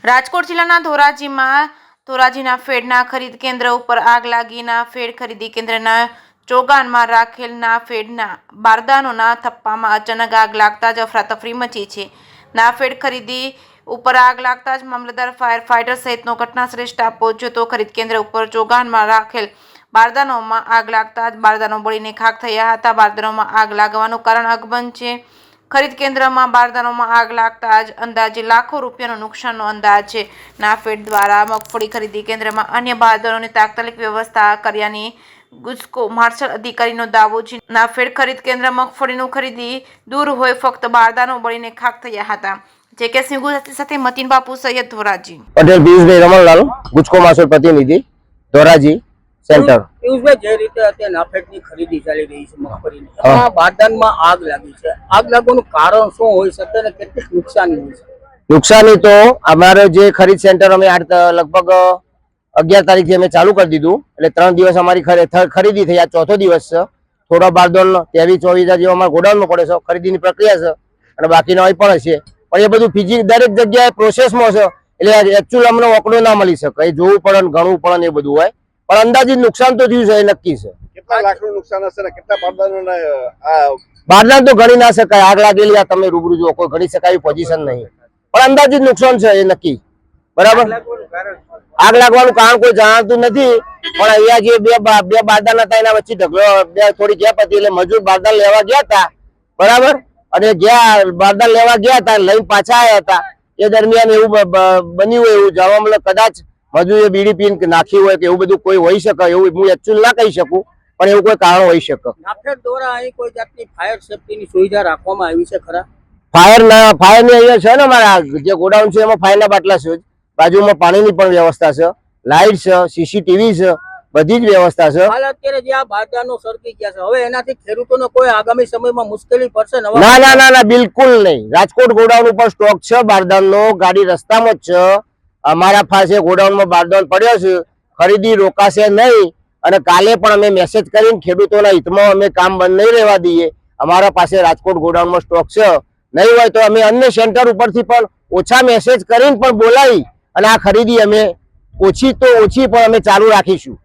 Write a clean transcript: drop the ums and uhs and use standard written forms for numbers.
રાજકોટ જિલ્લાના ધોરાજીના ફેડના ખરીદ કેન્દ્ર ઉપર આગ લાગીના ફેડ ખરીદી કેન્દ્રના ચોગાનમાં રાખેલ ફેડના બારદાનોના થપ્પામાં અચાનક આગ લાગતા જ અફરાતફરી મચી છે. ફેડ ખરીદી ઉપર આગ લાગતા જ મામલતદાર, ફાયર ફાઈટર સહિતનો ઘટનાસ્થળે સ્ટાફ પહોંચ્યો તો ખરીદ કેન્દ્ર ઉપર ચોગાનમાં રાખેલ બારદાનોમાં આગ લાગતા જ બારદાનો બળીને ખાખ થયા હતા. બારદાનોમાં આગ લાગવાનું કારણ અકબંધ છે. ખરીદ કેન્દ્રમાં બારદાનોમાં આગ લાગતા જ અંદાજે લાખો રૂપિયાનું નુકસાનનો અંદાજ છે. નાફેડ દ્વારા મગફળી ખરીદી કેન્દ્રમાં અન્ય બારદાનોની તાત્કાલિક વ્યવસ્થા કર્યાની ગુજકો માર્શલ અધિકારીનો દાવો છે. નાફેડ ખરીદ કેન્દ્ર મગફળીનું ખરીદી દૂર હોય, ફક્ત બારદાનો બળીને ખાખ થયા હતા. જે સિંહ ગુજરાતી સાથે મતીન બાપુ સૈયદ, ધોરાજી. પટેલ પિયુષભાઈ રમણલાલ, ગુજકો માર્શલ પ્રતિનિધિ, ધોરાજી સેન્ટર. પિયુષભાઈ, જે રીતે અત્યારે નાફેડની ખરીદી ચાલી રહી છે મગફળીની, એમાં બારદાનમાં આગ લાગી છે. આગ લાગવાનું કારણ શું હોઈ શકે અને કેટલી નુકસાની હોય છે? નુકસાની તો અમારે જે ખરીદ સેન્ટર અમે લગભગ 11 તારીખથી અમે ચાલુ કરી દીધું, એટલે 3 દિવસ અમારી ખરીદી થઈ. આ ચોથો દિવસ છે. થોડા બારદાન 23-24 જેવા અમારા ગોડાઉનમાં પડે છે. ખરીદીની પ્રક્રિયા છે અને બાકીના હોય પણ હશે, પણ એ બધું ફિઝિક દરેક જગ્યાએ પ્રોસેસમાં છે, એટલે એકચ્યુઅલ અમને ઓકડો ના મળી શકે. એ જોવું પડે, ગણવું પડે, એ બધું હોય. પણ અંદાજિત નુકસાન તો થયું છે, એ નક્કી છે. કેટલા લાખનું નુકસાન હશે ને કેટલા બારદાન તો ગણી ના શકાય. આગ લાગેલી આ તમે રૂબરૂ જો, કોઈ ગણી શકાય પોઝિશન નહીં, પણ અંદાજિત નુકસાન છે, એ નક્કી. બરાબર. આગ લાગવાનું કારણ કોઈ જણાતું નથી, પણ અહીંયા જે બે બારદાન હતા એના વચ્ચે ઢગલો થોડી ગેપ હતી, એટલે મજૂર બારદાન લેવા ગયા હતા. બરાબર. અને બારદાન લેવા ગયા હતા, લઈને પાછા આવ્યા હતા. એ દરમિયાન એવું બન્યું, એવું જાણવા મળે. કદાચ મજૂરે બીડી પીને નાખી હોય કે એવું બધું કોઈ હોઈ શકે, એવું હું એકચ્યુઅલ ના કહી શકું, પણ એવું કોઈ કારણ હોઈ શકે. નાફેડ દ્વારા અહીં કોઈ જાતની ફાયર સેફટીની સુવિધા રાખવામાં આવી છે ખરા? ફાયરની અહીંયા છે ને, અમારા જે ગોડાઉન છે એમાં ફાયરના બાટલા છે, બાજુમાં પાણીની પણ વ્યવસ્થા છે, લાઇટ છે, સીસીટીવી છે, બધી જ વ્યવસ્થા છે. હાલ અત્યારે જે આ બારદાનો સળગી ગયા છે, હવે એનાથી ખેડૂતોને કોઈ આગામી સમયમાં મુશ્કેલી પડશે? ના, બિલકુલ નહીં. રાજકોટ ગોડાઉન ઉપર સ્ટોક છે બારદાનનો, ગાડી રસ્તામાં જ છે. અમારા પાસે ગોડાઉનમાં બારદાન પડ્યો છે. ખરીદી રોકાશે નહીં, અને કાલે પણ અમે મેસેજ કરીને ખેડૂતોના હિતમાં અમે કામ બંધ નહીં રહેવા દઈએ. અમારા પાસે રાજકોટ ગોડાઉનમાં સ્ટોક છે. નહીં હોય તો અમે અન્ય સેન્ટર ઉપરથી પણ ઓછા મેસેજ કરીને પણ બોલાવી અને આ ખરીદી અમે ઓછી પણ અમે ચાલુ રાખીશું.